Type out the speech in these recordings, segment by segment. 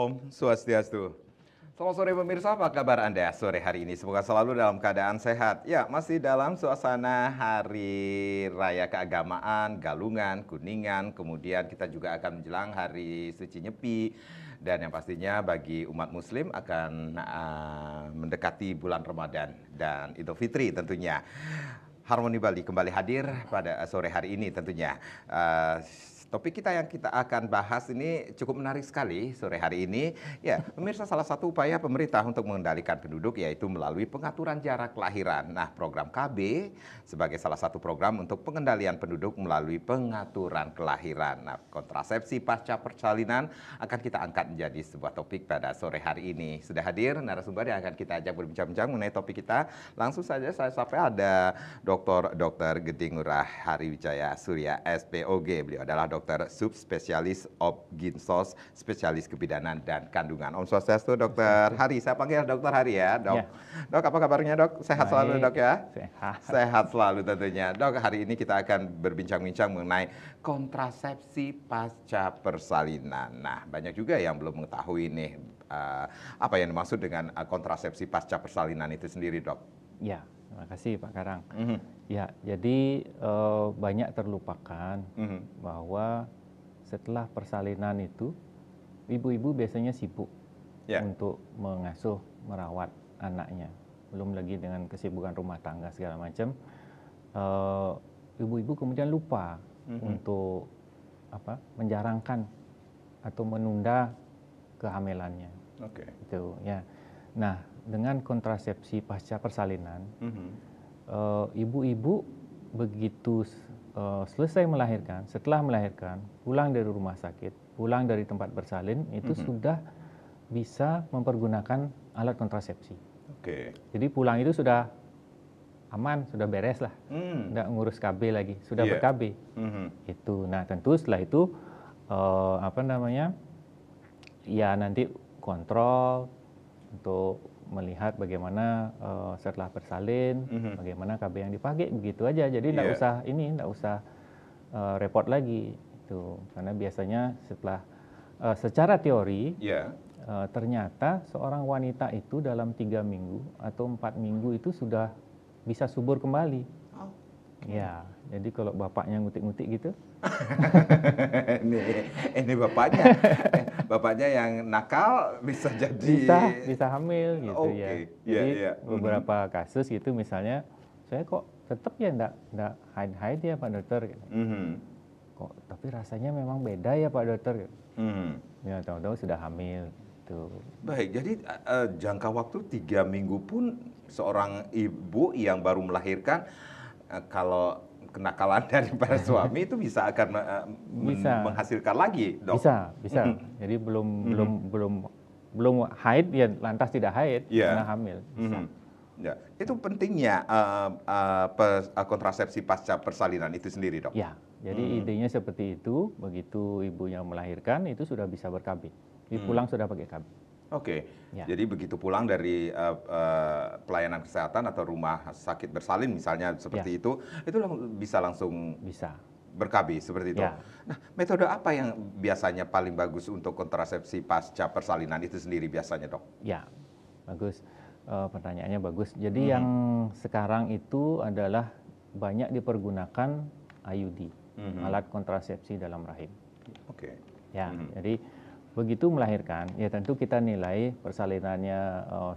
Om Swastiastu. Selamat sore pemirsa, apa kabar Anda sore hari ini? Semoga selalu dalam keadaan sehat. Ya, masih dalam suasana Hari Raya Keagamaan, Galungan, Kuningan. Kemudian kita juga akan menjelang Hari Suci Nyepi. Dan yang pastinya bagi umat Muslim akan mendekati bulan Ramadan dan Idul Fitri tentunya. Harmoni Bali kembali hadir pada sore hari ini tentunya. Topik kita yang kita akan bahas ini cukup menarik sekali sore hari ini. Ya, pemirsa, salah satu upaya pemerintah untuk mengendalikan penduduk yaitu melalui pengaturan jarak kelahiran. Nah, program KB sebagai salah satu program untuk pengendalian penduduk melalui pengaturan kelahiran. Nah, kontrasepsi pasca persalinan akan kita angkat menjadi sebuah topik pada sore hari ini. Sudah hadir narasumber yang akan kita ajak berbincang-bincang mengenai topik kita. Langsung saja saya sapa ada Dr. Geding Ngurah Hariwijaya Surya SPOG. Beliau adalah dokter subspesialis Obginsos, spesialis kebidanan dan kandungan. Om Swastiastu, Dokter Hari. Saya panggil Dokter Hari ya, Dok. Ya. Dok, apa kabarnya, Dok? Sehat selalu, Dok ya? Sehat. Sehat selalu tentunya. Dok, hari ini kita akan berbincang-bincang mengenai kontrasepsi pasca persalinan. Nah, banyak juga yang belum mengetahui nih apa yang dimaksud dengan kontrasepsi pasca persalinan itu sendiri, Dok. Ya, terima kasih Pak Karang. Ya, jadi banyak terlupakan bahwa setelah persalinan itu ibu-ibu biasanya sibuk untuk mengasuh, merawat anaknya. Belum lagi dengan kesibukan rumah tangga segala macam. Ibu-ibu kemudian lupa untuk menjarangkan atau menunda kehamilannya. Oke. Itu ya. Nah, dengan kontrasepsi pasca persalinan, ibu-ibu begitu selesai melahirkan, setelah melahirkan, pulang dari rumah sakit, pulang dari tempat bersalin, itu sudah bisa mempergunakan alat kontrasepsi. Oke. Jadi pulang itu sudah aman, sudah beres lah, tidak ngurus KB lagi, sudah ber-KB. Itu. Nah, tentu setelah itu ya nanti kontrol untuk melihat bagaimana setelah bersalin, bagaimana KB yang dipakai, begitu aja. Jadi tidak usah repot lagi itu, karena biasanya secara teori ternyata seorang wanita itu dalam 3 minggu atau 4 minggu itu sudah bisa subur kembali. Ya, jadi kalau bapaknya ngutik-ngutik gitu. ini bapaknya yang nakal bisa jadi bisa hamil gitu ya. Jadi beberapa kasus gitu, misalnya saya kok tetap ya enggak haid ya Pak Dokter. Kok tapi rasanya memang beda ya Pak Dokter. Ya, tahu-tahu sudah hamil tuh. Baik, jadi jangka waktu 3 minggu pun seorang ibu yang baru melahirkan kalau kenakalan dari para suami itu bisa akan menghasilkan lagi, Dok. Bisa. Jadi belum haid ya lantas tidak haid karena hamil. Ya, itu pentingnya kontrasepsi pasca persalinan itu sendiri, Dok. Ya, jadi idenya seperti itu. Begitu ibunya melahirkan itu sudah bisa ber-KB. Jadi pulang sudah pakai KB. Oke, jadi begitu pulang dari pelayanan kesehatan atau rumah sakit bersalin misalnya seperti itu bisa langsung ber-KB seperti itu. Nah, metode apa yang biasanya paling bagus untuk kontrasepsi pasca persalinan itu sendiri biasanya, Dok? Ya, bagus. Pertanyaannya bagus. Jadi yang sekarang itu adalah banyak dipergunakan IUD, alat kontrasepsi dalam rahim. Oke. Ya, jadi begitu melahirkan, ya tentu kita nilai persalinannya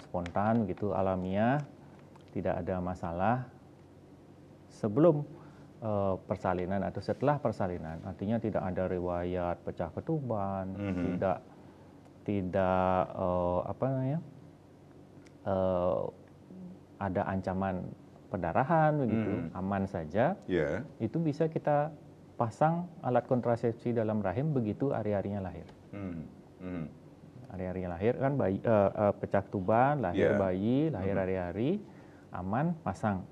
spontan, begitu alamiah, tidak ada masalah. Sebelum persalinan atau setelah persalinan, artinya tidak ada riwayat pecah ketuban, tidak ada ancaman perdarahan, begitu, aman saja. Itu bisa kita pasang alat kontrasepsi dalam rahim begitu hari-harinya lahir. Hari-harinya lahir kan bayi pecah ketuban, lahir bayi, lahir hari-hari, aman, pasang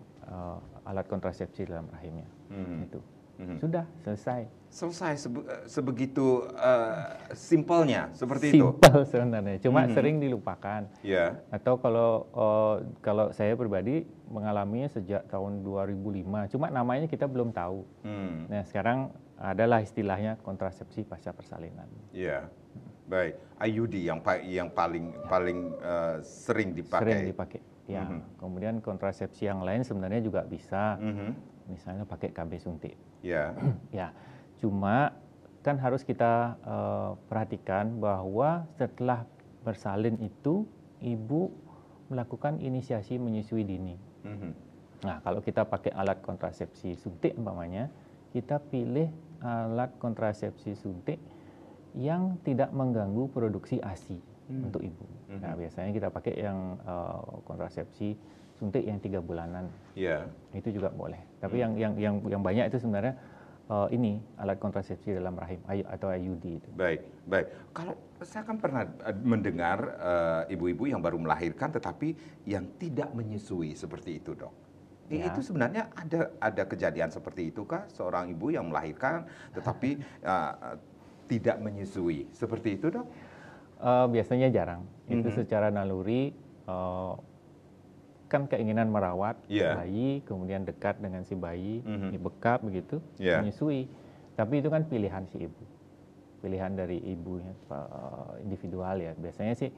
alat kontrasepsi dalam rahimnya. Itu sudah selesai. Sebegitu simpelnya seperti itu. Simpel sebenarnya, cuma sering dilupakan. Atau kalau saya pribadi mengalaminya sejak tahun 2005, cuma namanya kita belum tahu. Nah, sekarang adalah istilahnya kontrasepsi pasca persalinan. Baik, IUD yang paling sering dipakai. Sering dipakai. Ya. Kemudian kontrasepsi yang lain sebenarnya juga bisa. Misalnya pakai KB suntik. Ya. Ya. Cuma kan harus kita perhatikan bahwa setelah bersalin itu ibu melakukan inisiasi menyusui dini. Nah, kalau kita pakai alat kontrasepsi suntik umpamanya, kita pilih alat kontrasepsi suntik yang tidak mengganggu produksi ASI untuk ibu. Nah, biasanya kita pakai yang kontrasepsi suntik yang 3 bulanan. Yeah. Itu juga boleh. Tapi yang banyak itu sebenarnya ini alat kontrasepsi dalam rahim atau IUD itu. Baik. Kalau saya kan pernah mendengar ibu-ibu yang baru melahirkan tetapi yang tidak menyusui seperti itu, Dok. Ya. Itu sebenarnya ada kejadian seperti itu kah? Seorang ibu yang melahirkan tetapi tidak menyusui. Seperti itu, Dok? Biasanya jarang. Itu secara naluri kan keinginan merawat bayi, kemudian dekat dengan si bayi, dibekap begitu, menyusui. Tapi itu kan pilihan si ibu. Pilihan dari ibunya individual ya. Biasanya sih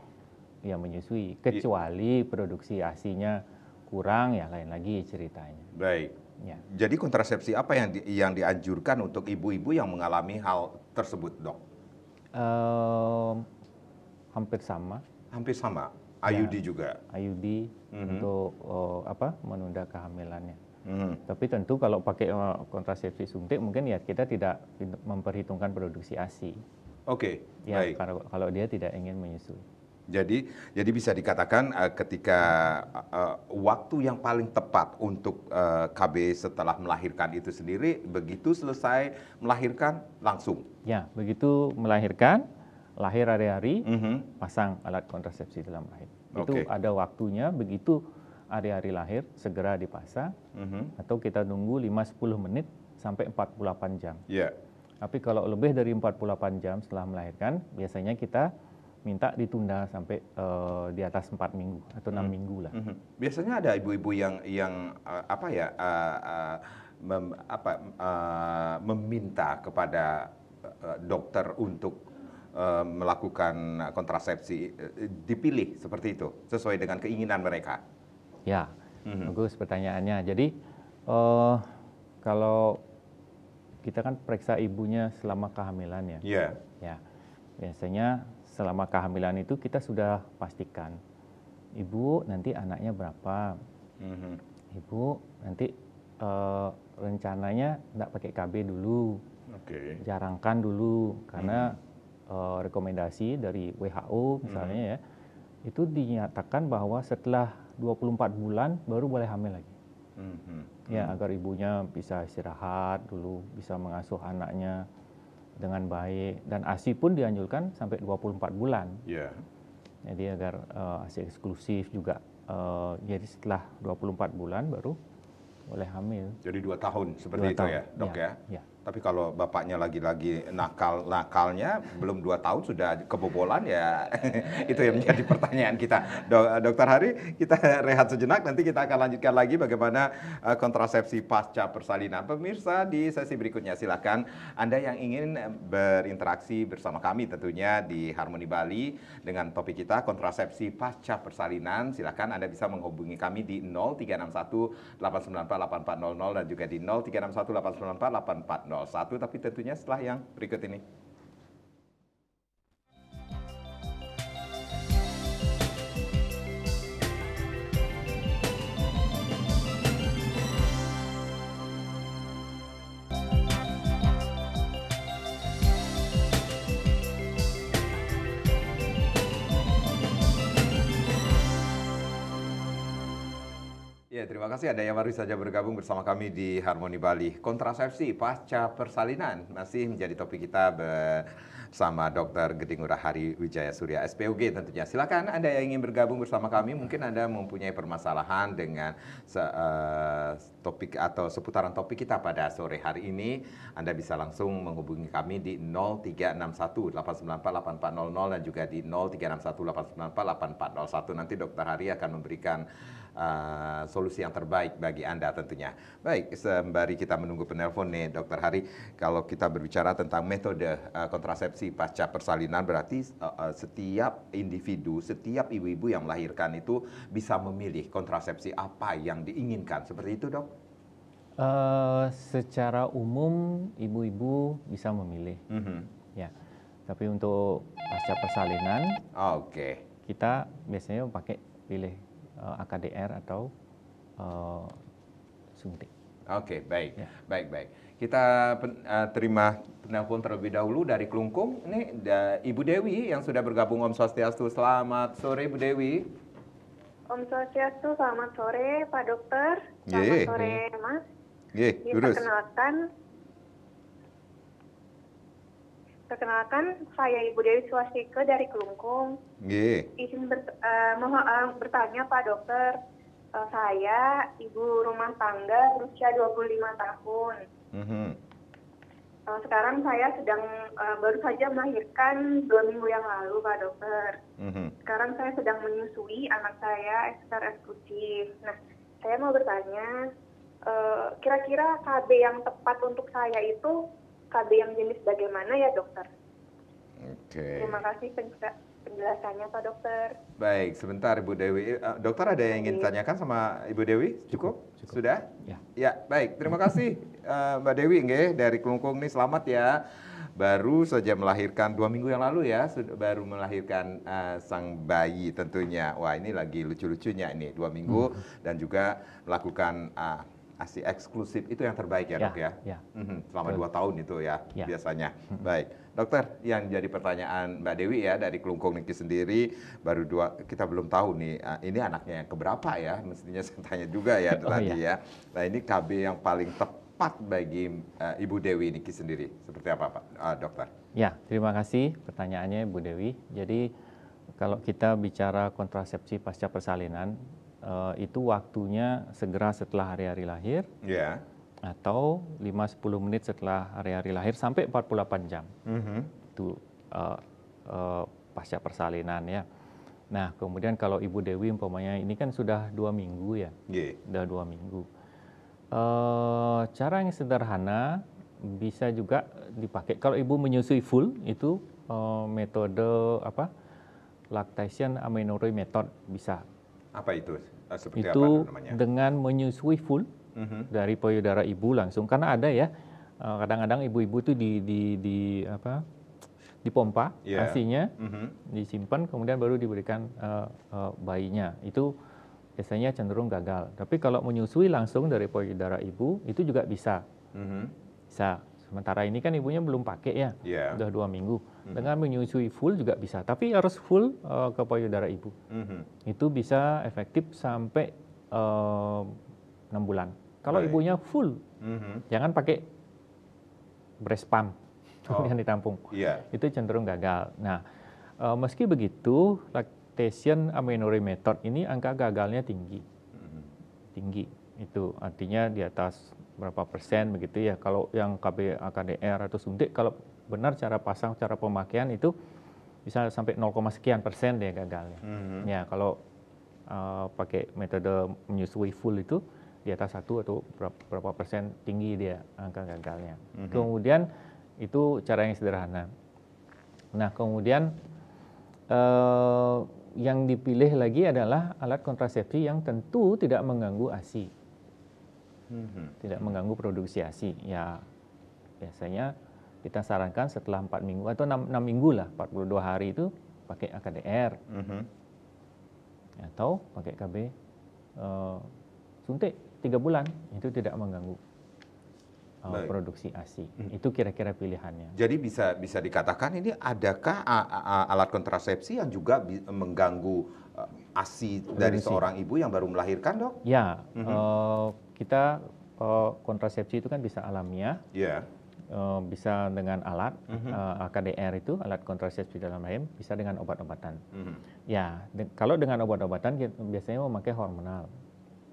ya menyusui, kecuali produksi ASI-nya kurang ya lain lagi ceritanya. Baik. Ya. Jadi kontrasepsi apa yang dianjurkan untuk ibu-ibu yang mengalami hal tersebut, Dok? Hampir sama. Hampir sama. IUD juga. IUD untuk menunda kehamilannya. Tapi tentu kalau pakai kontrasepsi suntik mungkin ya kita tidak memperhitungkan produksi ASI. Oke. Ya, Baik. Kalau dia tidak ingin menyusui. Jadi bisa dikatakan ketika waktu yang paling tepat untuk KB setelah melahirkan itu sendiri, begitu selesai melahirkan langsung. Ya, begitu melahirkan, lahir hari-hari, pasang alat kontrasepsi dalam rahim. Itu ada waktunya, begitu hari-hari lahir segera dipasang, atau kita nunggu 5-10 menit sampai 48 jam. Yeah. Tapi kalau lebih dari 48 jam setelah melahirkan, biasanya kita minta ditunda sampai di atas 4 minggu atau 6 minggu lah. Biasanya ada ibu-ibu yang meminta kepada dokter untuk melakukan kontrasepsi, dipilih seperti itu sesuai dengan keinginan mereka. Ya, bagus pertanyaannya. Jadi kalau kita kan periksa ibunya selama kehamilan ya. Yeah. Ya, biasanya selama kehamilan itu kita sudah pastikan ibu nanti anaknya berapa, ibu nanti rencananya nggak pakai KB dulu, jarangkan dulu karena rekomendasi dari WHO misalnya ya itu dinyatakan bahwa setelah 24 bulan baru boleh hamil lagi. Ya, agar ibunya bisa istirahat dulu, bisa mengasuh anaknya dengan baik, dan ASI pun dianjurkan sampai 24 bulan. Yeah. Jadi agar ASI eksklusif juga. Jadi setelah 24 bulan baru boleh hamil. Jadi 2 tahun seperti 2 itu tahun. Ya, Dok ya? Ya. Tapi kalau bapaknya lagi-lagi nakalnya belum 2 tahun sudah kebobolan ya itu yang menjadi pertanyaan kita. Dokter Hari, kita rehat sejenak, nanti kita akan lanjutkan lagi bagaimana kontrasepsi pasca persalinan. Pemirsa, di sesi berikutnya silakan Anda yang ingin berinteraksi bersama kami tentunya di Harmoni Bali dengan topik kita kontrasepsi pasca persalinan. Silakan Anda bisa menghubungi kami di 0361 894 8400 dan juga di 0361 894 8401. Tapi tentunya setelah yang berikut ini. Ya, terima kasih Anda yang baru saja bergabung bersama kami di Harmoni Bali. Kontrasepsi pasca persalinan masih menjadi topik kita bersama Dr. Geding Ngurah-Hari Wijaya Surya, SPOG tentunya. Silakan Anda yang ingin bergabung bersama kami, mungkin Anda mempunyai permasalahan dengan topik atau seputaran topik kita pada sore hari ini. Anda bisa langsung menghubungi kami di 0361 894 8400 dan juga di 0361 894 8401. Nanti Dr. Hari akan memberikan solusi yang terbaik bagi Anda tentunya. Baik, sembari kita menunggu penelpon nih Dokter Hari, kalau kita berbicara tentang metode kontrasepsi pasca persalinan berarti setiap individu, setiap ibu-ibu yang melahirkan itu bisa memilih kontrasepsi apa yang diinginkan. Seperti itu, Dok? Secara umum ibu-ibu bisa memilih. Ya. Tapi untuk pasca persalinan, kita biasanya pilih AKDR atau suntik. Oke, baik. Ya. Baik. Kita terima penelpon terlebih dahulu dari Klungkung. Ini Ibu Dewi yang sudah bergabung. Om Swastiastu. Selamat sore, Ibu Dewi. Om Swastiastu, selamat sore Pak Dokter. Selamat sore Mas. Perkenalkan, saya Ibu Dewi Swastike dari Klungkung. Izin bertanya Pak Dokter, saya ibu rumah tangga berusia 25 tahun. Sekarang saya baru saja melahirkan 2 minggu yang lalu Pak Dokter. Sekarang saya sedang menyusui anak saya secara eksklusif. Nah, saya mau bertanya, kira-kira KB yang tepat untuk saya itu KB yang jenis bagaimana ya dokter? Terima kasih penjelasannya Pak Dokter. Baik, sebentar Ibu Dewi. Dokter ada yang ingin tanyakan sama Ibu Dewi? Cukup? Sudah? Ya, baik. Terima kasih Mbak Dewi dari Klungkung nih. Selamat ya. Baru saja melahirkan 2 minggu yang lalu ya, baru melahirkan sang bayi tentunya. Wah, ini lagi lucu-lucunya ini 2 minggu dan juga melakukan ASI eksklusif itu yang terbaik ya, Dok ya? Selama 2 tahun itu ya, biasanya. Baik, Dokter, yang jadi pertanyaan Mbak Dewi ya dari Klungkung Niki sendiri, baru 2, kita belum tahu nih, ini anaknya yang keberapa ya, mestinya saya tanya juga ya tadi ya. Nah, ini KB yang paling tepat bagi Ibu Dewi Niki sendiri, seperti apa Pak Dokter? Ya, terima kasih pertanyaannya Ibu Dewi. Jadi, kalau kita bicara kontrasepsi pasca persalinan, itu waktunya segera setelah hari-hari lahir atau 5-10 menit setelah hari-hari lahir sampai 48 jam. Itu pasca persalinan ya. Nah, kemudian kalau Ibu Dewi umpamanya ini kan sudah 2 minggu ya. Sudah 2 minggu. Cara yang sederhana bisa juga dipakai. Kalau Ibu menyusui full itu metode lactation amenorrhea method bisa. Apa itu? Seperti itu apa namanya? Dengan menyusui full dari payudara ibu langsung, karena ada ya kadang-kadang ibu-ibu itu dipompa ASI-nya, disimpan kemudian baru diberikan bayinya. Itu biasanya cenderung gagal. Tapi kalau menyusui langsung dari payudara ibu itu juga bisa. Bisa. Sementara ini kan ibunya belum pakai ya, udah 2 minggu. Dengan menyusui full juga bisa, tapi harus full ke payudara ibu. Itu bisa efektif sampai 6 bulan. Kalau ibunya full, jangan pakai breast pump yang ditampung. Itu cenderung gagal. Nah, meski begitu, lactation amenorrhea method ini angka gagalnya tinggi. Tinggi. Itu artinya di atas berapa persen begitu ya. Kalau yang KB AKDR atau suntik, kalau benar cara pasang, cara pemakaian itu bisa sampai 0, sekian persen dia gagalnya. Ya, kalau pakai metode menyusui full itu di atas 1 atau berapa persen tinggi dia angka gagalnya. Kemudian itu cara yang sederhana. Nah, kemudian yang dipilih lagi adalah alat kontrasepsi yang tentu tidak mengganggu ASI. Tidak mengganggu produksi ASI. Ya, biasanya kita sarankan setelah 4 minggu atau 6 minggu lah, 42 hari itu pakai AKDR. Atau pakai KB suntik 3 bulan, itu tidak mengganggu produksi ASI. Itu kira-kira pilihannya. Jadi bisa dikatakan ini adakah alat kontrasepsi yang juga mengganggu ASI dari seorang ibu yang baru melahirkan, Dok? Ya, kita kontrasepsi itu kan bisa alamiah, bisa dengan alat AKDR itu, alat kontrasepsi dalam rahim, bisa dengan obat-obatan. Ya, kalau dengan obat-obatan biasanya memakai hormonal.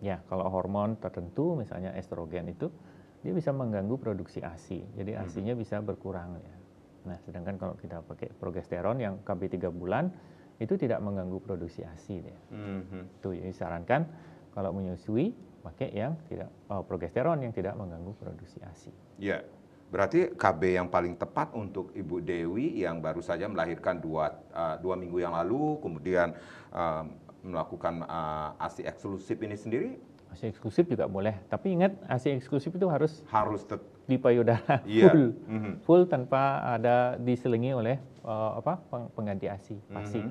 Ya, kalau hormon tertentu, misalnya estrogen itu, dia bisa mengganggu produksi ASI. Jadi ASI-nya bisa berkurang ya. Nah, sedangkan kalau kita pakai progesteron yang KB 3 bulan, itu tidak mengganggu produksi ASI dia. Itu ya, disarankan Kalau menyusui, pakai yang tidak progesteron yang tidak mengganggu produksi ASI. Ya, berarti KB yang paling tepat untuk Ibu Dewi yang baru saja melahirkan 2 minggu yang lalu, kemudian melakukan ASI eksklusif ini sendiri. ASI eksklusif juga boleh, tapi ingat ASI eksklusif itu harus di payudara full tanpa ada diselingi oleh pengganti ASI pasti.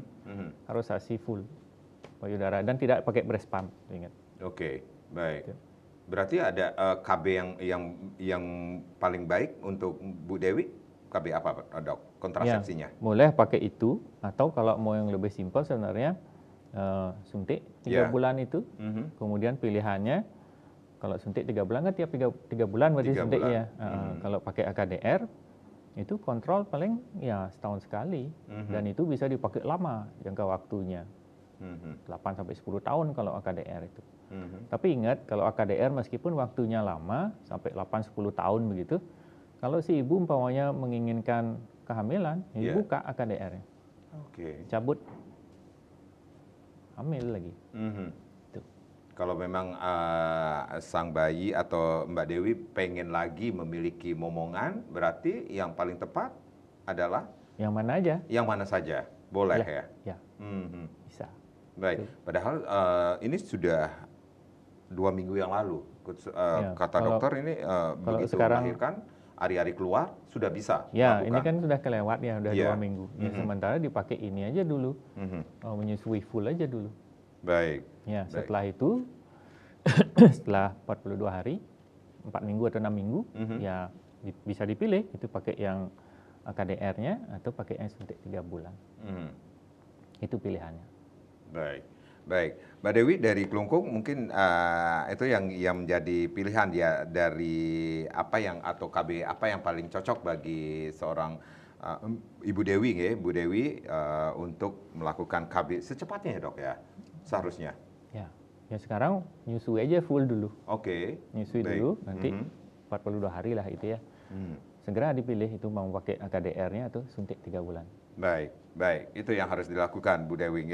Harus ASI full payudara dan tidak pakai breast pump, ingat. Oke, baik. Berarti ada KB yang paling baik untuk Bu Dewi, KB apa, Dok? Kontrasepsinya? Ya, boleh pakai itu, atau kalau mau yang lebih simpel sebenarnya suntik 3 bulan itu. Kemudian pilihannya kalau suntik 3 bulan kan tiap 3 bulan berarti suntiknya. Kalau pakai AKDR itu kontrol paling ya setahun sekali, dan itu bisa dipakai lama jangka waktunya. 8 sampai 10 tahun kalau AKDR itu. Tapi ingat, kalau AKDR meskipun waktunya lama sampai 8-10 tahun begitu, kalau si ibu umpamanya menginginkan kehamilan, ibu buka AKDR-nya. Cabut, hamil lagi. Kalau memang sang bayi atau Mbak Dewi pengen lagi memiliki momongan, berarti yang paling tepat adalah yang mana aja? Yang mana saja, boleh ya? Ya, bisa. Baik, padahal ini sudah 2 minggu yang lalu, kata dokter ini begitu melahirkan, hari-hari keluar sudah bisa. Ya, melakukan. Ini kan sudah kelewat ya, udah 2 minggu. Ya, sementara dipakai ini aja dulu, menyusui full aja dulu. Baik. Ya, setelah itu, setelah 42 hari, 4 minggu atau 6 minggu, ya bisa dipilih itu pakai yang AKDR-nya atau pakai yang suntik 3 bulan. Itu pilihannya. Baik. Mbak Dewi dari Klungkung mungkin itu yang menjadi pilihan ya dari apa yang atau KB apa yang paling cocok bagi seorang Ibu Dewi ya, Bu Dewi untuk melakukan KB secepatnya ya, Dok ya, seharusnya. Ya sekarang nyusui aja full dulu. Nyusui dulu, nanti 42 hari lah itu ya. Segera dipilih itu mau pakai AKDR-nya atau suntik 3 bulan. Baik, itu yang harus dilakukan Bu Dewi.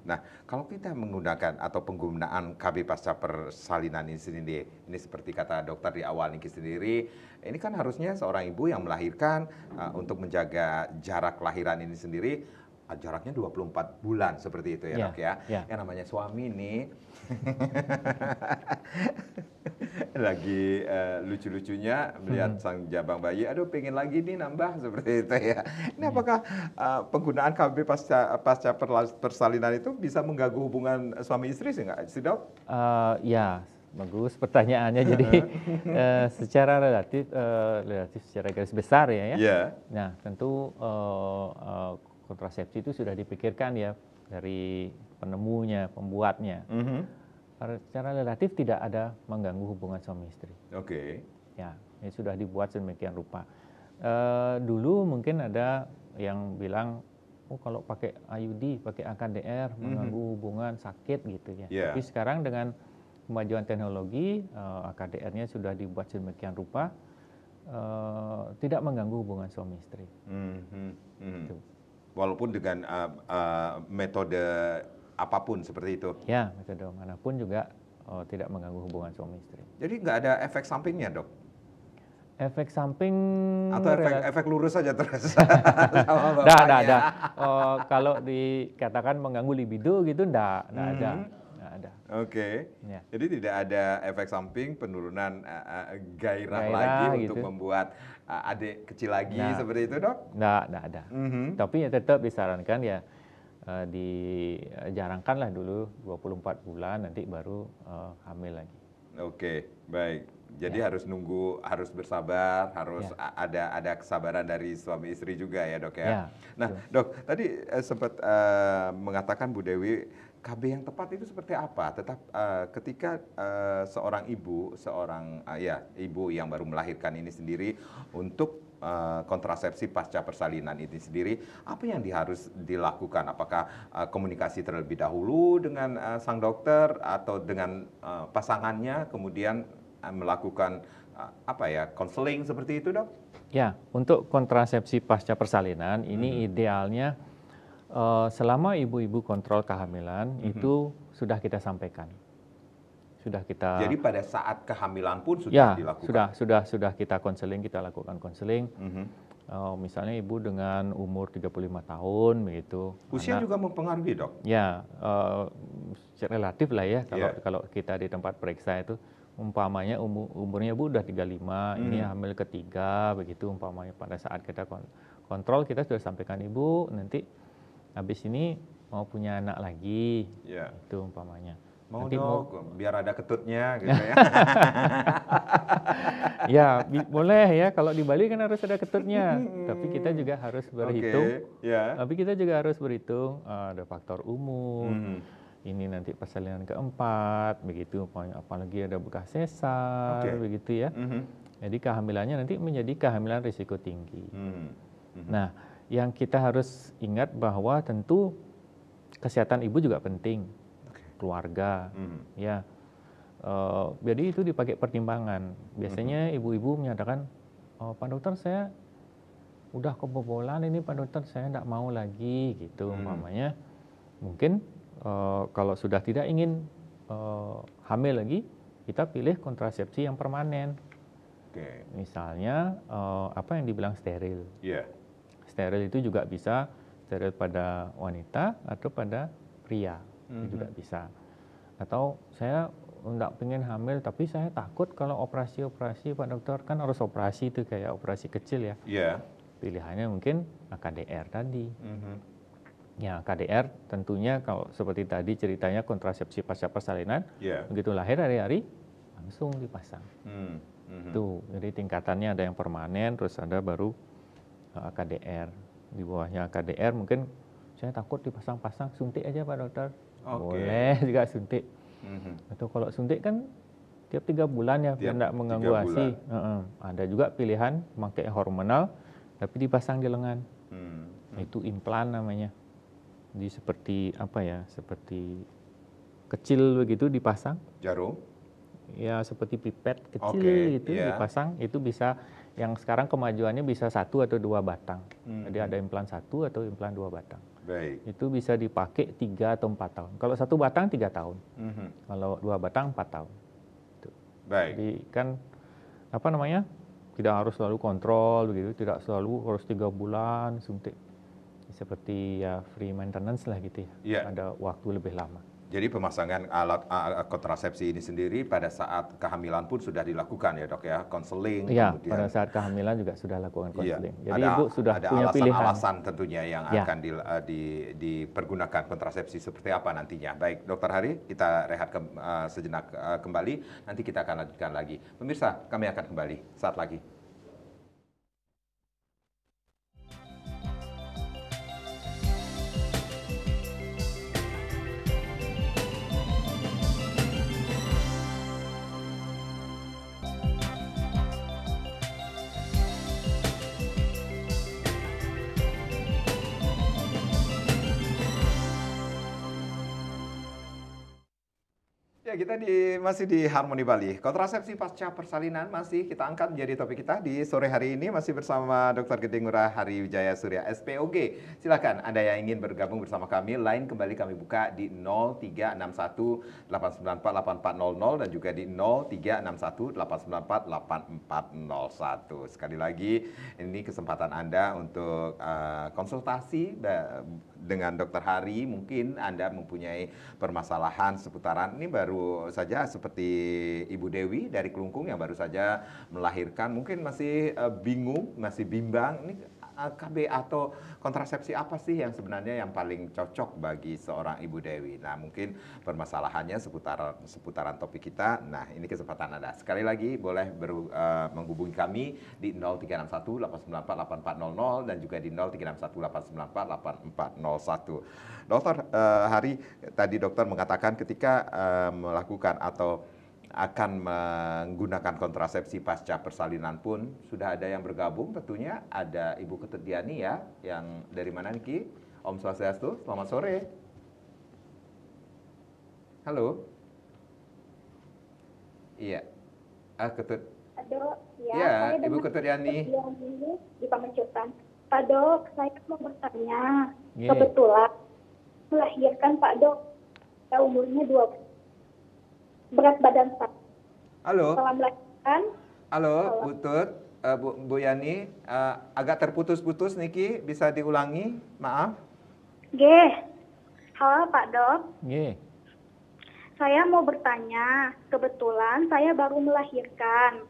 Nah, kalau kita menggunakan atau penggunaan KB pasca persalinan ini sendiri, ini seperti kata dokter di awal ini sendiri, ini kan harusnya seorang ibu yang melahirkan untuk menjaga jarak kelahiran ini sendiri, jaraknya 24 bulan seperti itu ya, Dok ya. Yang namanya suami nih lagi lucu-lucunya melihat sang jabang bayi, aduh pengen lagi nih nambah seperti itu ya. Ini apakah penggunaan KB pasca persalinan itu bisa mengganggu hubungan suami istri sih nggak sih, Dok? Ya, bagus pertanyaannya. Jadi secara relatif secara garis besar ya. Nah, tentu kontrasepsi itu sudah dipikirkan ya dari penemunya, pembuatnya. Secara relatif tidak ada mengganggu hubungan suami istri. Ya, ini sudah dibuat sedemikian rupa. Dulu mungkin ada yang bilang, oh kalau pakai IUD, pakai AKDR mengganggu hubungan, sakit gitu ya. Tapi sekarang dengan kemajuan teknologi, AKDR-nya sudah dibuat sedemikian rupa, tidak mengganggu hubungan suami istri. Walaupun dengan metode apapun seperti itu? Ya, metode manapun juga tidak mengganggu hubungan suami istri. Jadi nggak ada efek sampingnya, Dok? Efek samping atau efek lurus saja terus? Nggak ada. Kalau dikatakan mengganggu libido gitu, nggak ada. Ya. Jadi tidak ada efek samping penurunan gairah lagi gitu, untuk membuat adik kecil lagi seperti itu, Dok? Nggak ada. Tapi ya tetap disarankan ya dijarangkanlah dulu 24 bulan nanti baru hamil lagi. Baik. Jadi harus nunggu, harus bersabar, harus ada kesabaran dari suami istri juga ya, Dok ya. Nah, Dok, tadi sempat mengatakan Bu Dewi KB yang tepat itu seperti apa? Tetap ketika seorang ibu, ibu yang baru melahirkan ini sendiri untuk kontrasepsi pasca persalinan ini sendiri, apa yang harus dilakukan? Apakah komunikasi terlebih dahulu dengan sang dokter atau dengan pasangannya, kemudian melakukan konseling seperti itu, Dok? Ya, untuk kontrasepsi pasca persalinan ini idealnya selama ibu-ibu kontrol kehamilan itu sudah kita sampaikan. sudah kita. Jadi pada saat kehamilan pun sudah ya, dilakukan? Sudah kita konseling, kita lakukan konseling. Misalnya ibu dengan umur 35 tahun begitu. Usia juga mempengaruhi, Dok? Ya, relatif lah ya kalau kita di tempat periksa itu. Umpamanya umurnya ibu udah 35, ini hamil ketiga begitu umpamanya, pada saat kita kontrol kita sudah sampaikan ibu nanti habis ini mau punya anak lagi, itu umpamanya. Mau dong, biar ada ketutnya gitu ya. Ya, boleh ya, kalau di Bali kan harus ada ketutnya, tapi kita juga harus berhitung. Tapi kita juga harus berhitung ada faktor umur. Ini nanti persalinan keempat, begitu, apalagi ada bekas sesar, begitu ya. Jadi kehamilannya nanti menjadi kehamilan risiko tinggi. Nah, yang kita harus ingat bahwa tentu kesehatan ibu juga penting, keluarga, ya. Jadi itu dipakai pertimbangan. Biasanya ibu-ibu menyatakan, Pak dokter saya udah kebobolan ini, Pak dokter saya tidak mau lagi, gitu umpamanya. Mungkin kalau sudah tidak ingin hamil lagi, kita pilih kontrasepsi yang permanen. Misalnya apa yang dibilang steril. Steril itu juga bisa steril pada wanita atau pada pria, juga bisa. Atau saya tidak pengen hamil tapi saya takut kalau operasi Pak dokter, kan harus operasi itu kayak operasi kecil ya. Pilihannya mungkin KDR tadi. Ya, KDR tentunya kalau seperti tadi ceritanya kontrasepsi pasca persalinan, begitu lahir hari-hari langsung dipasang. Tuh, jadi tingkatannya ada yang permanen, terus ada baru KDR. Di bawahnya KDR mungkin saya takut dipasang-pasang, suntik aja Pak dokter. Boleh juga suntik. Atau kalau suntik kan tiap 3 bulan ya, biar tidak mengganggu ASI. Ada juga pilihan memakai hormonal tapi dipasang di lengan. Itu implan namanya. Jadi seperti apa ya? Seperti kecil begitu dipasang. Jarum? Ya seperti pipet kecil gitu dipasang. Itu bisa, yang sekarang kemajuannya bisa 1 atau 2 batang. Jadi ada implan 1 atau implan 2 batang. Itu bisa dipakai 3 atau 4 tahun. Kalau 1 batang 3 tahun. Kalau 2 batang 4 tahun. Jadi kan apa namanya? Tidak harus selalu kontrol begitu, tidak selalu harus 3 bulan suntik. Seperti ya free maintenance lah gitu ya. Ada waktu lebih lama. Jadi pemasangan alat kontrasepsi ini sendiri pada saat kehamilan pun sudah dilakukan ya dok ya, konseling. Iya, pada saat kehamilan juga sudah lakukan konseling. Jadi ibu sudah punya alasan-alasan tentunya yang akan dipergunakan kontrasepsi seperti apa nantinya. Baik, Dokter Hari, kita rehat sejenak kembali. Nanti kita akan lanjutkan lagi. Pemirsa, kami akan kembali saat lagi. Ya, kita masih di Harmoni Bali. Kontrasepsi pasca persalinan masih kita angkat menjadi topik kita di sore hari ini, masih bersama Dr. Gedeng Ngurah Hari Wijaya Surya SPOG. Silakan Anda yang ingin bergabung bersama kami, line kembali kami buka di 0361 894 8400 dan juga di 0361 894 8401. Sekali lagi, ini kesempatan Anda untuk konsultasi dengan Dr. Hari. Mungkin Anda mempunyai permasalahan seputaran ini, baru saja seperti Ibu Dewi dari Kelungkung yang baru saja melahirkan, mungkin masih bingung, masih bimbang, ini KB atau kontrasepsi apa sih yang sebenarnya yang paling cocok bagi seorang Ibu Dewi. Nah, mungkin permasalahannya seputaran topik kita. Nah, ini kesempatan Anda. Sekali lagi boleh menghubungi kami di 0361 894 8400 dan juga di 0361 894 8401. Dokter Hari, tadi dokter mengatakan ketika melakukan atau akan menggunakan kontrasepsi pasca persalinan pun sudah ada yang bergabung. Tentunya ada Ibu Ketut Diani ya, yang dari mana Niki? Om Swastiastu, selamat sore. Halo. Iya. Ketut. Halo, ya Ibu Ketut Diani. Di Pamencutan. Pak Dok, saya mau bertanya. Kebetulan melahirkan Pak Dok. Umurnya 2. berat badan saya Halo, setelah melahirkan. halo, Bu Tut, Bu Yani, agak terputus-putus Niki, bisa diulangi? Maaf. G. Halo Pak Dok, Nggih. saya mau bertanya. Kebetulan saya baru melahirkan.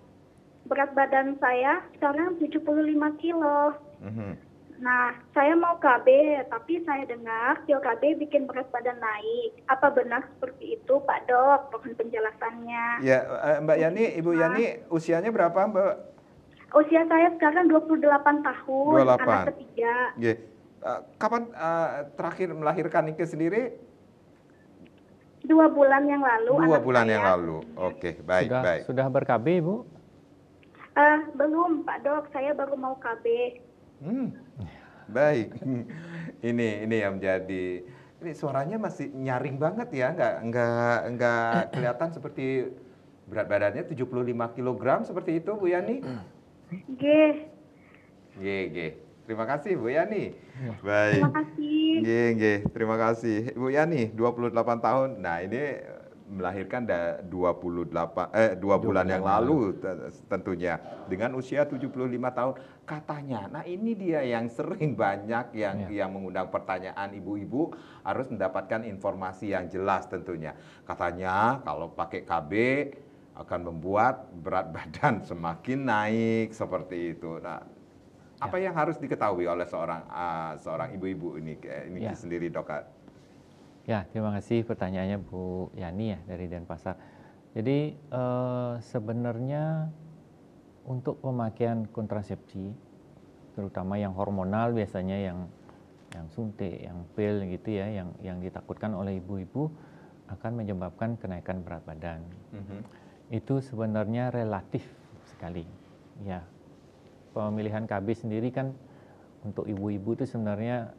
Berat badan saya sekarang 75 kilo. Mhm. Nah, saya mau KB, tapi saya dengar pil KB bikin berat badan naik. Apa benar seperti itu, Pak Dok? Mohon penjelasannya. Ya, Mbak Yani, Ibu Yani, usianya berapa, Mbak? Usia saya sekarang 28 tahun, 28. anak ketiga. Nggih. Kapan terakhir melahirkan Niki sendiri? 2 bulan yang lalu. 2 anak bulan saya. yang lalu. Oke, baik, baik. Sudah ber-KB, Bu? Belum, Pak Dok. Saya baru mau KB. Baik. Ini yang menjadi, ini suaranya masih nyaring banget ya, nggak kelihatan seperti berat badannya 75 kg seperti itu, Bu Yani. G. G. Terima kasih, Bu Yani. Baik. Terima kasih. G. Terima kasih. Bu Yani, 28 tahun. Nah, ini melahirkan 2 bulan yang lalu tentunya. Dengan usia 75 tahun. Katanya, nah ini dia yang sering banyak yang mengundang pertanyaan ibu-ibu harus mendapatkan informasi yang jelas tentunya. Katanya kalau pakai KB akan membuat berat badan semakin naik seperti itu. Nah, apa yang harus diketahui oleh seorang ibu-ibu ini sendiri, Dok? Ya, terima kasih pertanyaannya Bu Yani ya dari Denpasar. Jadi sebenarnya untuk pemakaian kontrasepsi, terutama yang hormonal biasanya yang suntik, yang pil gitu ya, yang ditakutkan oleh ibu-ibu akan menyebabkan kenaikan berat badan. Itu sebenarnya relatif sekali. Ya, pemilihan KB sendiri kan untuk ibu-ibu itu sebenarnya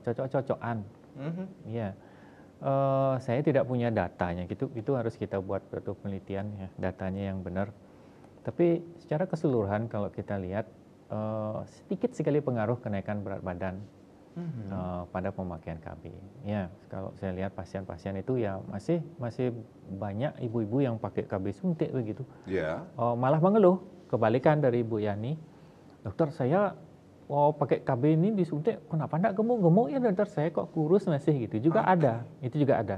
cocok-cocokan. Ya. Saya tidak punya datanya, itu harus kita buat suatu penelitian ya, datanya yang benar. Tapi secara keseluruhan kalau kita lihat sedikit sekali pengaruh kenaikan berat badan pada pemakaian KB. Ya, kalau saya lihat pasien-pasien itu ya masih banyak ibu-ibu yang pakai KB suntik begitu. Malah mengeluh, kebalikan dari Ibu Yani. Dokter, saya pakai KB ini disuntik, kenapa enggak gemuk-gemuk ya dokter, saya kok kurus masih gitu. Juga ada, itu juga ada.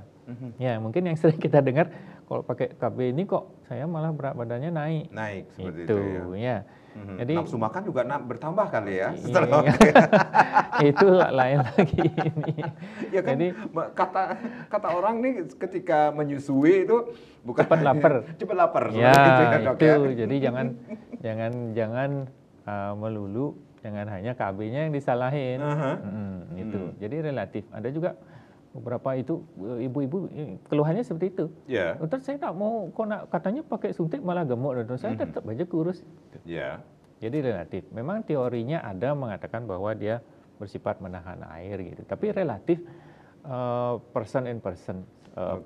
Ya, mungkin yang sering kita dengar, kalau pakai KB ini kok saya malah berat badannya naik. Naik seperti itu ya. Jadi nafsu makan juga bertambah kali ya. Itu lain lagi ini. Ya kan, jadi kata orang nih ketika menyusui itu bukan cepat lapar. Cepat lapar. Ya, itu. Jadi jangan melulu, jangan hanya KB-nya yang disalahin. Itu. Jadi relatif. Ada juga beberapa itu ibu-ibu keluhannya seperti itu. Dokter, saya tak mau, katanya pakai suntik malah gemuk, dokter. Saya tetap aja kurus. Jadi relatif. Memang teorinya ada mengatakan bahwa dia bersifat menahan air gitu. Tapi relatif person in person,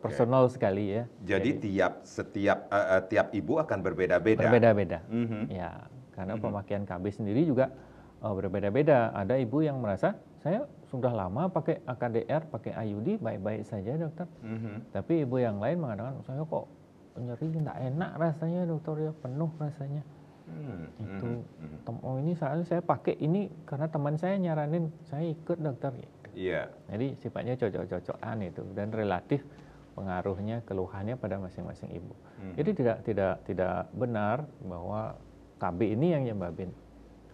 personal sekali ya. Jadi tiap ibu akan berbeda-beda. Berbeda-beda. Ya, karena pemakaian KB sendiri juga berbeda-beda. Ada ibu yang merasa saya sudah lama pakai AKDR, pakai IUD, baik-baik saja dokter. Tapi ibu yang lain mengatakan, saya kok nyeri, tidak enak rasanya dokter ya, penuh rasanya. Itu, ini saya pakai ini karena teman saya nyaranin, saya ikut dokter. Jadi sifatnya cocok-cocokan itu dan relatif pengaruhnya, keluhannya pada masing-masing ibu. Jadi tidak benar bahwa KB ini yang nyebabin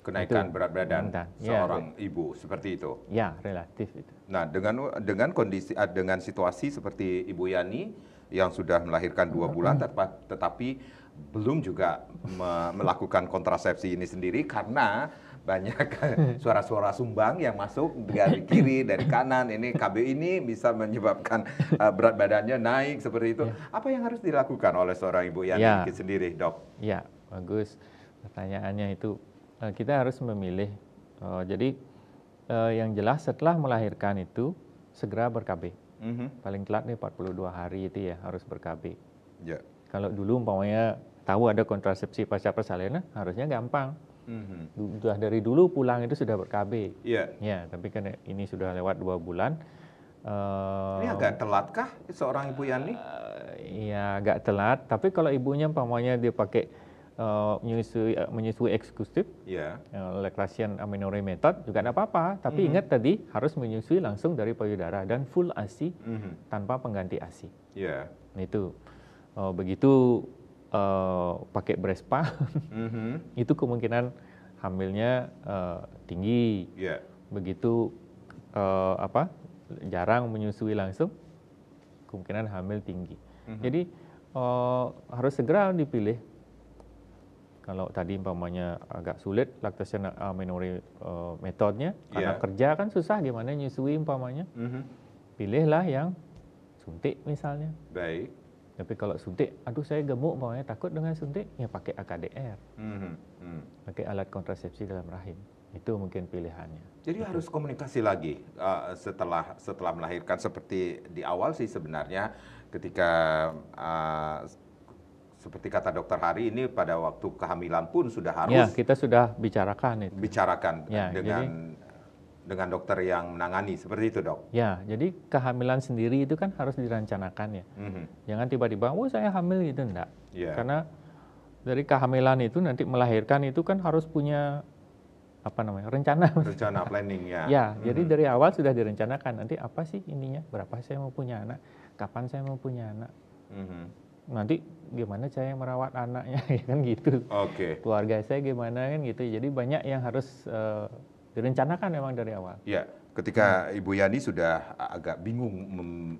kenaikan berat badan seorang ibu seperti itu. Ya, relatif itu. Nah, dengan kondisi, dengan situasi seperti Ibu Yani yang sudah melahirkan 2 bulan tetapi belum juga melakukan kontrasepsi ini sendiri karena banyak suara-suara sumbang yang masuk dari kiri, dari kanan. Ini KB ini bisa menyebabkan berat badannya naik seperti itu. Apa yang harus dilakukan oleh seorang Ibu Yani sendiri, Dok? Ya, bagus pertanyaannya itu. Kita harus memilih. Jadi yang jelas setelah melahirkan itu segera ber-KB. Paling telat nih 42 hari itu ya harus ber-KB. Kalau dulu umpamanya tahu ada kontrasepsi pasca persalinan harusnya gampang. Sudah dari dulu pulang itu sudah ber-KB. Ya, tapi kan ini sudah lewat 2 bulan. Ini agak telatkah seorang Ibu Yani? Ya agak telat, tapi kalau ibunya umpamanya dia pakai menyusui eksklusif, lactation amenorrhea method juga tidak apa-apa. Tapi ingat tadi harus menyusui langsung dari payudara dan full ASI tanpa pengganti ASI. Itu begitu pakai breast pump, itu kemungkinan hamilnya tinggi. Begitu jarang menyusui langsung, kemungkinan hamil tinggi. Jadi harus segera dipilih. Kalau tadi umpamanya agak sulit lactation amenorrhea metodenya, karena kerja kan susah gimana nyusui umpamanya, pilihlah yang suntik misalnya. Baik. Tapi kalau suntik, aduh saya gemuk umpamanya takut dengan suntik, ya pakai AKDR, pakai alat kontrasepsi dalam rahim. Itu mungkin pilihannya. Jadi harus komunikasi lagi setelah melahirkan, seperti di awal sih sebenarnya ketika seperti kata Dokter Hari ini pada waktu kehamilan pun sudah harus. Ya, kita sudah bicarakan itu. Bicarakan dengan dokter yang menangani, seperti itu dok? Ya, jadi kehamilan sendiri itu kan harus direncanakan ya. Jangan tiba-tiba, oh saya hamil gitu, enggak. Karena dari kehamilan itu nanti melahirkan itu kan harus punya rencana planning ya. Ya, jadi dari awal sudah direncanakan nanti apa sih ininya, berapa saya mau punya anak, kapan saya mau punya anak, nanti gimana saya merawat anaknya, ya kan gitu. Keluarga saya gimana kan gitu. Jadi banyak yang harus direncanakan memang dari awal. Ya, ketika Ibu Yani sudah agak bingung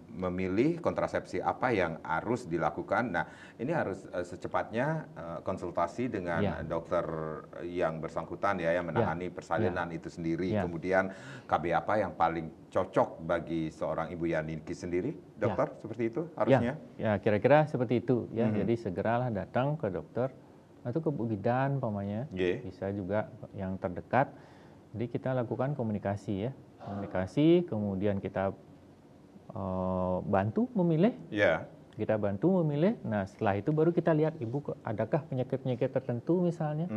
memilih kontrasepsi apa yang harus dilakukan, nah ini harus secepatnya konsultasi dengan dokter yang bersangkutan ya, yang menangani persalinan itu sendiri. Kemudian KB apa yang paling cocok bagi seorang Ibu Yani sendiri, dokter, seperti itu harusnya? Ya, kira-kira seperti itu ya. Jadi segeralah datang ke dokter atau ke bidan umpamanya, bisa juga yang terdekat. Jadi kita lakukan komunikasi ya. Komunikasi, kemudian kita bantu memilih. Kita bantu memilih. Nah, setelah itu baru kita lihat ibu adakah penyakit-penyakit tertentu misalnya.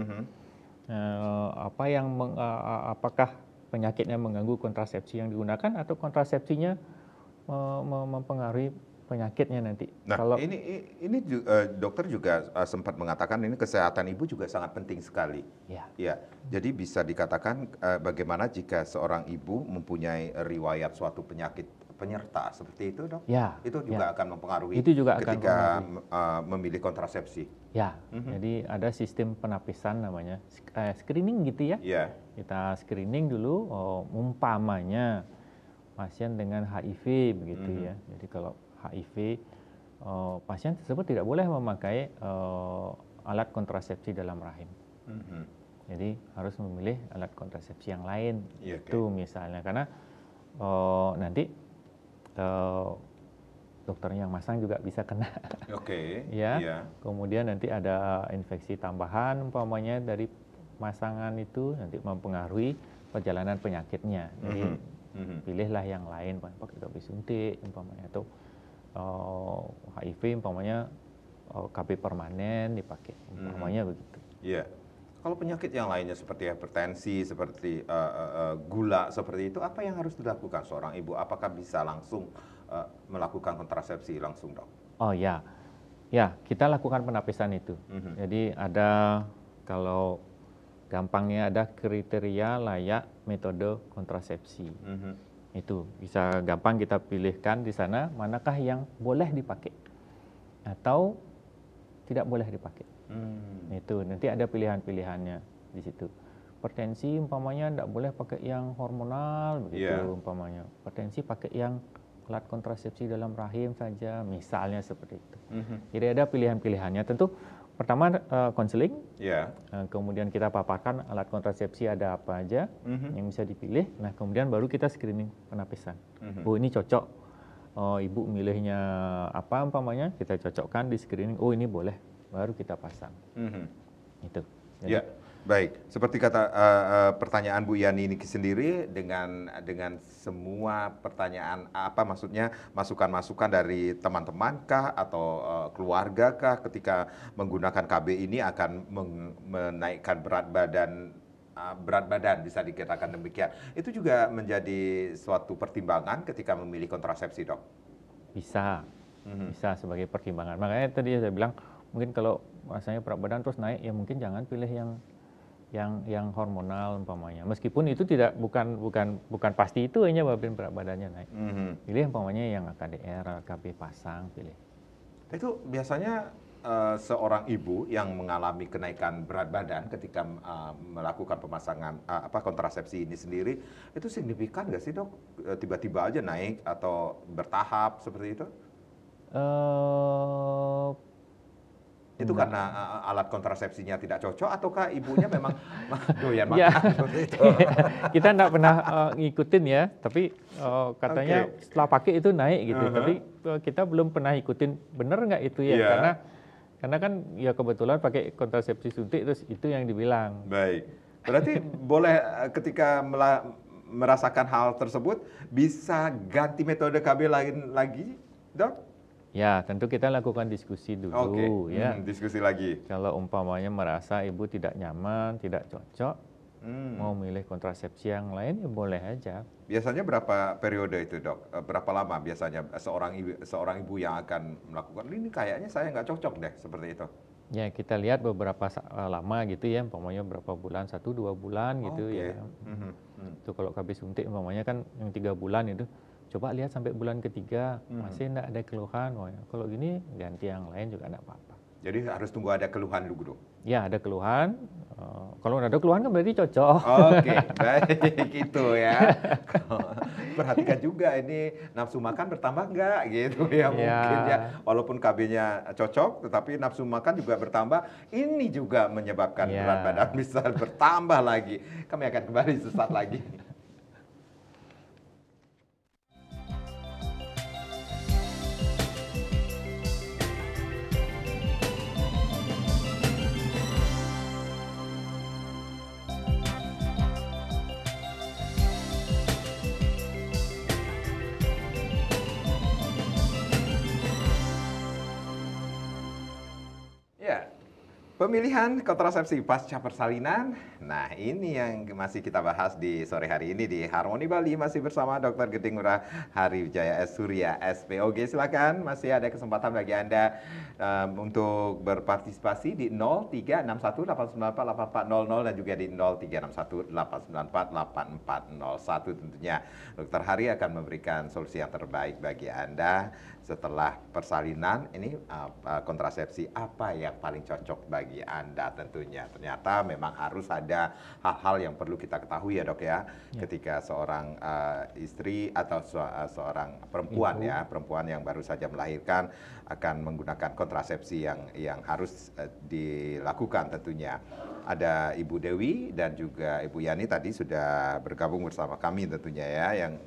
Apakah penyakitnya mengganggu kontrasepsi yang digunakan atau kontrasepsinya mempengaruhi penyakitnya nanti. Nah, ini dokter juga sempat mengatakan ini kesehatan ibu juga sangat penting sekali. Ya. Jadi bisa dikatakan bagaimana jika seorang ibu mempunyai riwayat suatu penyakit penyerta seperti itu, dok? Itu juga akan mempengaruhi ketika memilih kontrasepsi. Jadi ada sistem penapisan namanya screening gitu ya. Kita screening dulu, umpamanya pasien dengan HIV begitu ya. Jadi kalau HIV, pasien tersebut tidak boleh memakai alat kontrasepsi dalam rahim. Jadi harus memilih alat kontrasepsi yang lain. Itu misalnya karena nanti dokternya yang masang juga bisa kena. Kemudian nanti ada infeksi tambahan umpamanya dari masangan itu nanti mempengaruhi perjalanan penyakitnya. Jadi pilihlah yang lain, pakai KB suntik umpamanya atau HIV umpamanya KB permanen dipakai umpamanya begitu. Kalau penyakit yang lainnya seperti hipertensi, seperti gula, seperti itu, apa yang harus dilakukan seorang ibu? Apakah bisa langsung melakukan kontrasepsi langsung, dok? Ya, kita lakukan penapisan itu. Jadi ada, kalau gampangnya ada kriteria layak metode kontrasepsi. Itu bisa gampang kita pilihkan di sana manakah yang boleh dipakai atau tidak boleh dipakai. Itu nanti ada pilihan-pilihannya di situ. Hipertensi umpamanya tidak boleh pakai yang hormonal begitu umpamanya. Hipertensi pakai yang alat kontrasepsi dalam rahim saja, misalnya seperti itu. Jadi ada pilihan-pilihannya. Tentu pertama konseling, kemudian kita paparkan alat kontrasepsi ada apa aja yang bisa dipilih. Nah, kemudian baru kita screening penapisan. Oh, ini cocok. Ibu milihnya apa umpamanya, kita cocokkan di screening. Oh, ini boleh, baru kita pasang. Itu. Jadi, baik. Seperti kata pertanyaan Bu Yani ini sendiri dengan semua pertanyaan maksudnya masukan-masukan dari teman-teman kah atau keluarga kah ketika menggunakan KB ini akan menaikkan berat badan berat badan, bisa dikatakan demikian. Itu juga menjadi suatu pertimbangan ketika memilih kontrasepsi, Dok? Bisa, bisa sebagai pertimbangan. Makanya tadi saya bilang, mungkin kalau rasanya berat badan terus naik, ya mungkin jangan pilih yang hormonal umpamanya. Meskipun itu bukan pasti itu hanya menyebabkan berat badannya naik. Pilih umpamanya yang HDR, KB pasang, pilih. Itu biasanya seorang ibu yang mengalami kenaikan berat badan ketika melakukan pemasangan kontrasepsi ini sendiri, itu signifikan nggak sih, Dok? Tiba-tiba aja naik atau bertahap seperti itu? Itu karena alat kontrasepsinya tidak cocok, ataukah ibunya memang doyan makan? Ya, seperti itu? kita enggak pernah ngikutin ya, tapi katanya setelah pakai itu naik gitu. Tapi kita belum pernah ikutin bener nggak itu ya, karena kan ya kebetulan pakai kontrasepsi suntik terus itu yang dibilang. Baik, berarti boleh ketika merasakan hal tersebut bisa ganti metode KB lain lagi, Dok? Ya, tentu kita lakukan diskusi dulu ya. Diskusi lagi. Kalau umpamanya merasa ibu tidak nyaman, tidak cocok, mau milih kontrasepsi yang lain ya boleh aja. Biasanya berapa periode itu, Dok? Berapa lama biasanya seorang ibu yang akan melakukan ini kayaknya saya nggak cocok deh seperti itu? Ya kita lihat beberapa lama gitu ya, umpamanya berapa bulan, 1-2 bulan gitu ya. Itu kalau KB suntik umpamanya kan yang 3 bulan itu. Coba lihat sampai bulan ketiga, masih enggak ada keluhan. Oh ya, kalau gini ganti yang lain juga enggak apa-apa. Jadi harus tunggu ada keluhan dulu, Dok? Ya, ada keluhan. Kalau ada keluhan kan berarti cocok. Oke, baik gitu ya. Perhatikan juga ini nafsu makan bertambah enggak gitu ya, mungkin ya. Walaupun KB-nya cocok, tetapi nafsu makan juga bertambah. Ini juga menyebabkan berat badan bisa bertambah lagi. Kami akan kembali sesaat lagi. Pemilihan kontrasepsi pasca persalinan, nah ini yang masih kita bahas di sore hari ini di Harmoni Bali, masih bersama Dr. Geding Ngurah Hariwijaya S. Surya, SPOG. Silakan, masih ada kesempatan bagi Anda untuk berpartisipasi di 0361894800 dan juga di 0361894841 tentunya. Dr. Hari akan memberikan solusi yang terbaik bagi Anda setelah persalinan. Ini kontrasepsi apa yang paling cocok bagi Anda tentunya. Ternyata memang harus ada hal-hal yang perlu kita ketahui ya, Dok ya. Ketika seorang istri atau seorang perempuan perempuan yang baru saja melahirkan akan menggunakan kontrasepsi yang harus dilakukan tentunya. Ada Ibu Dewi dan juga Ibu Yani tadi sudah bergabung bersama kami tentunya ya, yang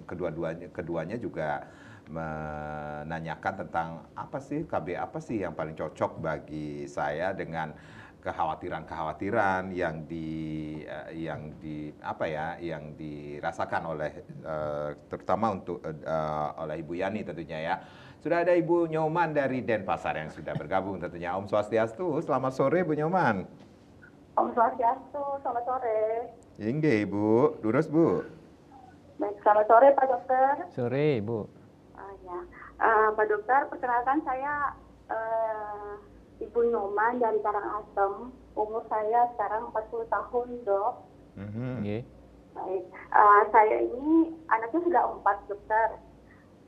keduanya juga menanyakan tentang apa sih KB apa sih yang paling cocok bagi saya dengan kekhawatiran-kekhawatiran yang dirasakan oleh terutama untuk oleh Ibu Yani tentunya ya. Sudah ada Ibu Nyoman dari Denpasar yang sudah bergabung tentunya. Om Swastiastu, selamat sore Bu Nyoman. Om Swastiastu, selamat sore. Inge Ibu, lurus Bu. Baik, selamat sore Pak Dokter. Sore Ibu. Pak Dokter, perkenalkan saya Ibu Nyoman dari Karangasem. Umur saya sekarang 40 tahun, Dok. Baik, saya ini anaknya sudah 4, Dokter.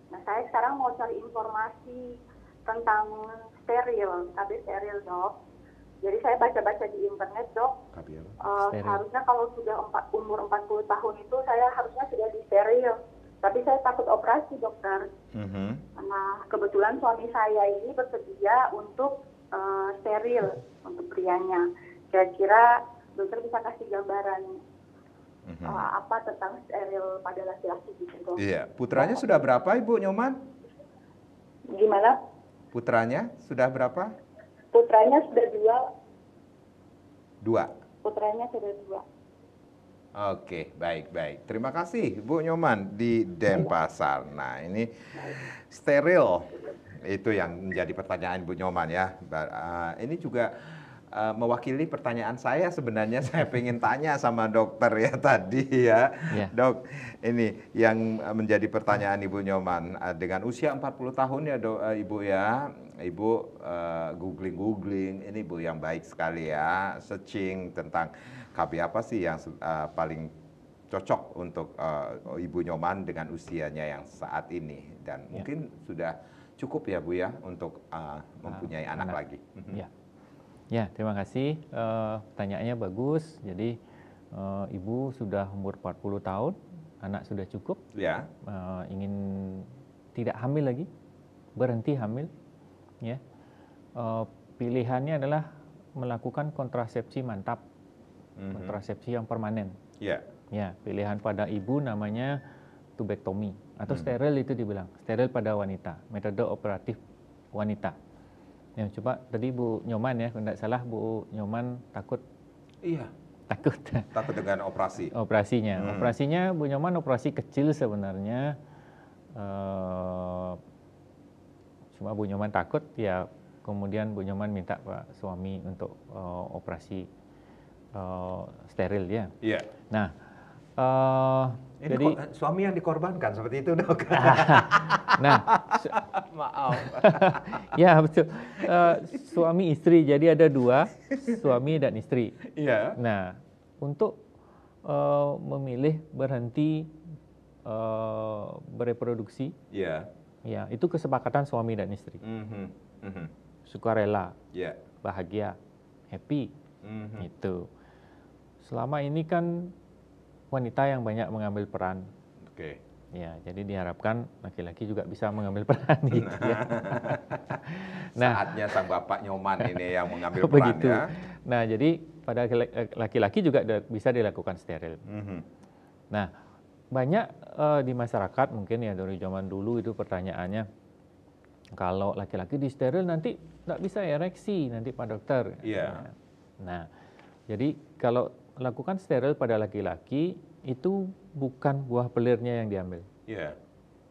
Nah, saya sekarang mau cari informasi tentang steril, KB steril, Dok. Jadi saya baca-baca di internet, Dok. Harusnya kalau sudah umur 40 tahun itu saya harusnya sudah di steril. Tapi saya takut operasi, Dokter. Nah, kebetulan suami saya ini bersedia untuk steril untuk prianya. Kira-kira dokter bisa kasih gambaran apa tentang steril pada laki-laki gitu? Iya, putranya sudah berapa Ibu Nyoman? Gimana? Putranya sudah berapa? Putranya sudah 2. 2. Putranya sudah 2. Oke, baik. Terima kasih Bu Nyoman di Denpasar. Nah, ini steril itu yang menjadi pertanyaan Bu Nyoman ya. Ini juga mewakili pertanyaan saya sebenarnya. Saya pengen tanya sama dokter ya tadi ya. Dok, ini yang menjadi pertanyaan Ibu Nyoman. Dengan usia 40 tahun ya dok, Ibu ya. Ibu googling, ini Bu yang baik sekali ya. Searching tentang KB apa sih yang paling cocok untuk Ibu Nyoman dengan usianya yang saat ini. Dan mungkin sudah cukup ya Bu ya untuk mempunyai anak lagi. Ya, terima kasih. Pertanyaannya bagus. Jadi Ibu sudah umur 40 tahun, anak sudah cukup. Ya. Ingin tidak hamil lagi, berhenti hamil. Ya. Pilihannya adalah melakukan kontrasepsi mantap, kontrasepsi yang permanen. Ya. Ya, pilihan pada ibu namanya tubektomi atau steril itu dibilang, steril pada wanita, metode operatif wanita. Ya, coba tadi Bu Nyoman ya, kalau tidak salah Bu Nyoman takut. Iya. Takut dengan operasi. Operasinya, operasinya Bu Nyoman operasi kecil sebenarnya. Cuma Bu Nyoman takut ya, kemudian Bu Nyoman minta Pak suami untuk operasi steril ya. Iya. Nah, ini jadi suami yang dikorbankan seperti itu dok. Nah, maaf. Ya betul. Suami istri, jadi ada dua, suami dan istri. Iya. Nah, untuk memilih berhenti bereproduksi, ya itu kesepakatan suami dan istri. Sukarela, bahagia, happy, itu. Selama ini kan wanita yang banyak mengambil peran. Ya, jadi diharapkan laki-laki juga bisa mengambil peran gitu ya. Nah, saatnya sang bapak Nyoman ini yang mengambil peran ya. Nah, jadi pada laki-laki juga bisa dilakukan steril. Nah, banyak di masyarakat mungkin ya dari zaman dulu itu pertanyaannya, kalau laki-laki di steril nanti nggak bisa ereksi nanti Pak Dokter. Iya. Nah, jadi kalau lakukan steril pada laki-laki itu bukan buah pelirnya yang diambil. Iya.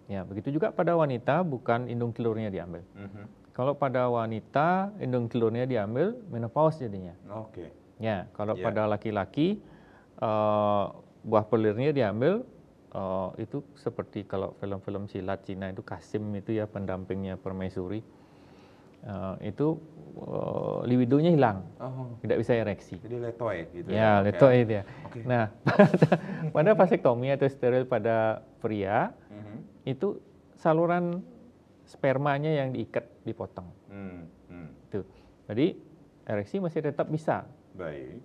Ya, begitu juga pada wanita bukan indung telurnya diambil. Kalau pada wanita indung telurnya diambil, menopause jadinya. Ya, kalau pada laki-laki buah pelirnya diambil, itu seperti kalau film-film silat Cina itu Kasim itu ya pendampingnya permaisuri. Itu libidonya hilang, tidak bisa ereksi. Jadi letoy gitu ya. Letoy dia. Nah, pada vasektomi atau steril pada pria, itu saluran spermanya yang diikat, dipotong. Tuh. Jadi ereksi masih tetap bisa. Baik.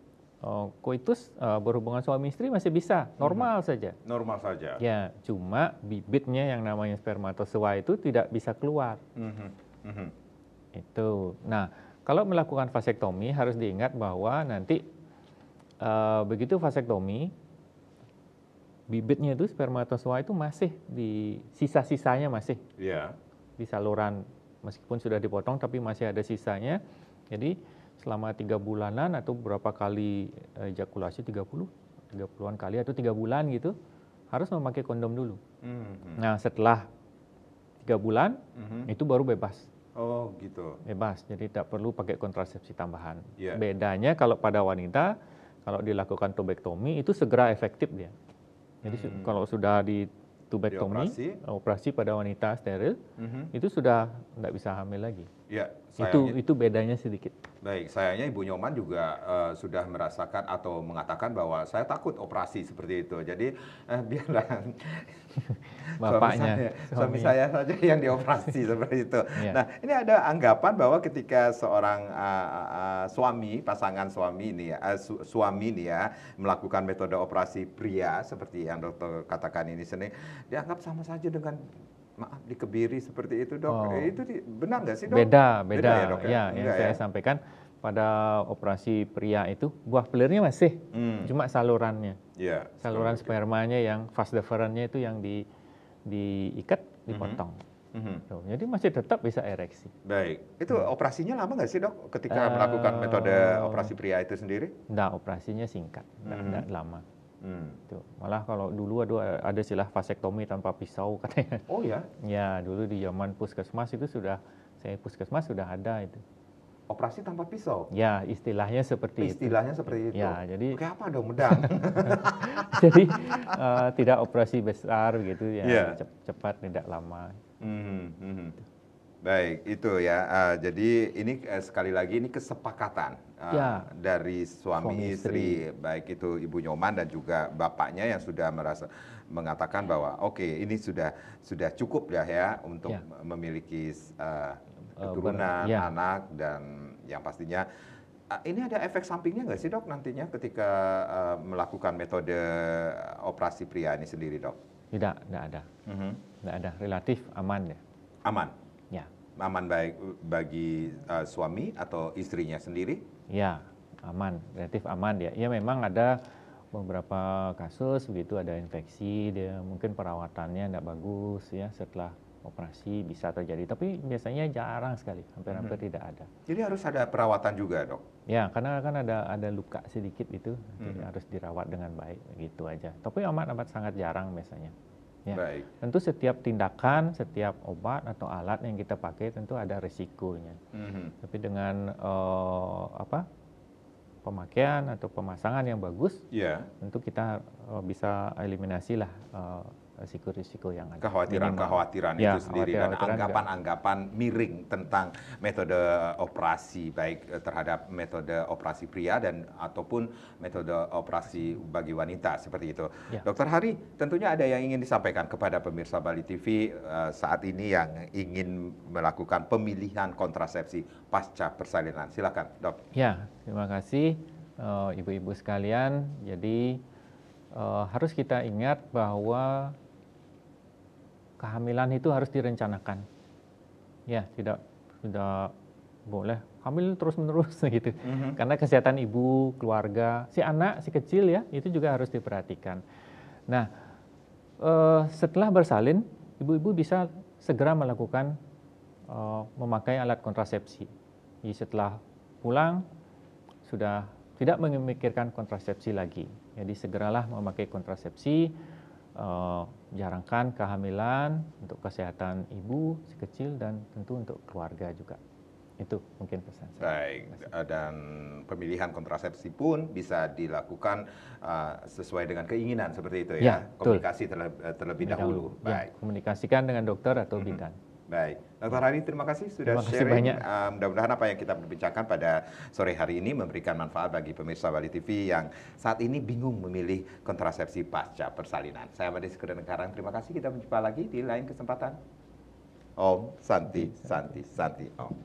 Koitus berhubungan suami istri masih bisa, normal saja. Normal saja. Ya, cuma bibitnya yang namanya spermatozoa itu tidak bisa keluar. Itu. Nah, kalau melakukan vasektomi harus diingat bahwa nanti begitu vasektomi, bibitnya itu spermatozoa itu masih di sisa-sisanya masih di saluran, meskipun sudah dipotong tapi masih ada sisanya. Jadi selama 3 bulanan atau berapa kali ejakulasi 30-an kali atau 3 bulan gitu harus memakai kondom dulu. Nah, setelah 3 bulan itu baru bebas. Oh gitu. Bebas, jadi tidak perlu pakai kontrasepsi tambahan. Bedanya kalau pada wanita, kalau dilakukan tubektomi itu segera efektif dia. Jadi kalau sudah di tubektomi, operasi pada wanita steril, itu sudah tidak bisa hamil lagi. Ya, itu bedanya sedikit. Baik, sayangnya Ibu Nyoman juga sudah merasakan atau mengatakan bahwa saya takut operasi seperti itu. Jadi biarlah bapaknya, suami saya saja yang dioperasi seperti itu. Nah, ini ada anggapan bahwa ketika seorang pasangan suami ini ya melakukan metode operasi pria seperti yang dokter katakan ini dianggap sama saja dengan dikebiri seperti itu dok. Itu benar nggak sih dok? Beda ya, dok, yang saya sampaikan pada operasi pria itu buah pelirnya masih, cuma salurannya, saluran spermanya yang vas deferennya itu yang diikat, dipotong. Jadi masih tetap bisa ereksi. Baik, itu operasinya lama nggak sih dok ketika melakukan metode operasi pria itu sendiri? Nggak, operasinya singkat, nggak lama. Tuh. Malah kalau dulu ada istilah vasektomi tanpa pisau katanya. Oh ya? Ya, dulu di zaman puskesmas itu sudah ada itu. operasi tanpa pisau. Ya, istilahnya seperti Istilahnya seperti itu. Ya, jadi kayak apa dong, medang? jadi tidak operasi besar gitu ya, Yeah. cepat tidak lama. Baik, itu ya. Jadi ini sekali lagi ini kesepakatan Ya. dari suami istri, baik itu Ibu Nyoman dan juga bapaknya yang sudah mengatakan bahwa oke, ini sudah cukup ya untuk memiliki keturunan, anak, dan yang pastinya ini ada efek sampingnya nggak sih, Dok, nantinya ketika melakukan metode operasi pria ini sendiri, Dok? Tidak ada. Tidak ada, relatif aman ya. Aman? Ya. Aman baik bagi suami atau istrinya sendiri? Ya, aman, relatif aman ya. Ya memang ada beberapa kasus begitu, ada infeksi, dia mungkin perawatannya tidak bagus ya, setelah operasi bisa terjadi. Tapi biasanya jarang sekali, hampir-hampir tidak ada. Jadi harus ada perawatan juga, Dok? Ya, karena kan ada luka sedikit itu, jadi harus dirawat dengan baik, gitu aja. Tapi amat sangat jarang biasanya. Ya. Baik. Tentu setiap tindakan, setiap obat atau alat yang kita pakai tentu ada resikonya. Tapi dengan pemakaian atau pemasangan yang bagus, tentu kita bisa eliminasi lah risiko-risiko yang ada. Kekhawatiran Ya, itu sendiri dan anggapan-anggapan miring tentang metode operasi, baik terhadap metode operasi pria dan ataupun metode operasi bagi wanita seperti itu. Ya. Dokter Hari, tentunya ada yang ingin disampaikan kepada pemirsa Bali TV saat ini yang ingin melakukan pemilihan kontrasepsi pasca persalinan. Silakan, Dok. Ya, terima kasih ibu-ibu sekalian. Jadi harus kita ingat bahwa kehamilan itu harus direncanakan. Ya, tidak boleh hamil terus-menerus gitu. Karena kesehatan ibu, keluarga, si anak, si kecil ya, itu juga harus diperhatikan. Nah, setelah bersalin, ibu-ibu bisa segera melakukan memakai alat kontrasepsi. Jadi setelah pulang sudah tidak memikirkan kontrasepsi lagi. Jadi segeralah memakai kontrasepsi, jarangkan kehamilan untuk kesehatan ibu, si kecil, dan tentu untuk keluarga juga. Itu mungkin pesan saya. Baik, dan pemilihan kontrasepsi pun bisa dilakukan sesuai dengan keinginan seperti itu ya. Komunikasi terlebih dahulu. Baik. Komunikasikan dengan dokter atau bidan. Baik, Dr. Hari, terima kasih sudah sharing. Mudah-mudahan apa yang kita berbincangkan pada sore hari ini memberikan manfaat bagi pemirsa Bali TV yang saat ini bingung memilih kontrasepsi pasca persalinan. Saya Made Karang, terima kasih. Kita berjumpa lagi di lain kesempatan. Om Santi Santi Santi Om.